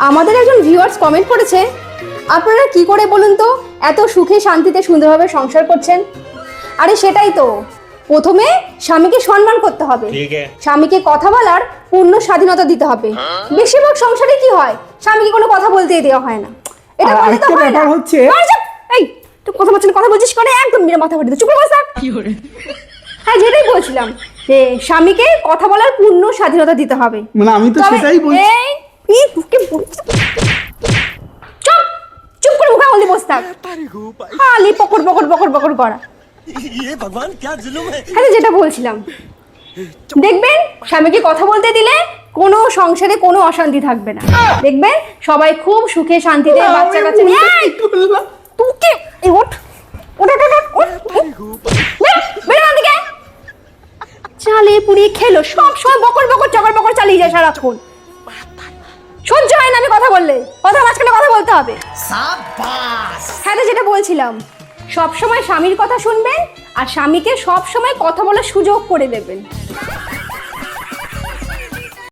আমাদের একজন viewers comment করেছে, আপনারা কি করে বলুন তো এত সুখে শান্তিতে সুন্দরভাবে সংসার করছেন? আরে সেটাই তো, প্রথমে স্বামীকে সম্মান করতে হবে, স্বামীকে কথা বলার পূর্ণ স্বাধীনতা দিতে হবে। বেশিরভাগ সংসারে কি হয়, স্বামীকে কোনো কথা বলতেই দেওয়া হয় না। এটা বলতে তো হয় না। হচ্ছে এই তুই কথা বলছিস, কথা বলছিস করে একদম মেরে মাথা ফাটিয়ে চুপ করে বস। হ্যাঁ, যেটাই বলছিলাম যে স্বামীকে কথা বলার পূর্ণ স্বাধীনতা দিতে হবে। মানে আমি তো সেটাই বলছি। এই তোকে চুপ চুপ করে মুখে আঙুল দিয়ে বসে থাক, খালি পকড় পকড় পকড় পকড় করা। হ্যাঁ, যেটা বলছিলাম, দেখবেন স্বামীকে কথা বলতে দিলে কোনো সংসারে কোনো অশান্তি থাকবে না। দেখবেন সবাই খুব সুখে শান্তিতে বাচ্চা কাচ্চা নিয়ে। তোকে এই ওঠ ওঠ চালে পুড়িয়ে খেলো, সব সময় বকর বকর চকর বকর চালিয়ে যায় সারাক্ষণ। সহ্য হয় না আমি কথা বললে, কথা মাঝখানে কথা বলতে হবে। হ্যাঁ, যেটা বলছিলাম, সব সময় স্বামীর কথা শুনবেন আর স্বামীকে সব সময় কথা বলার সুযোগ করে দেবেন।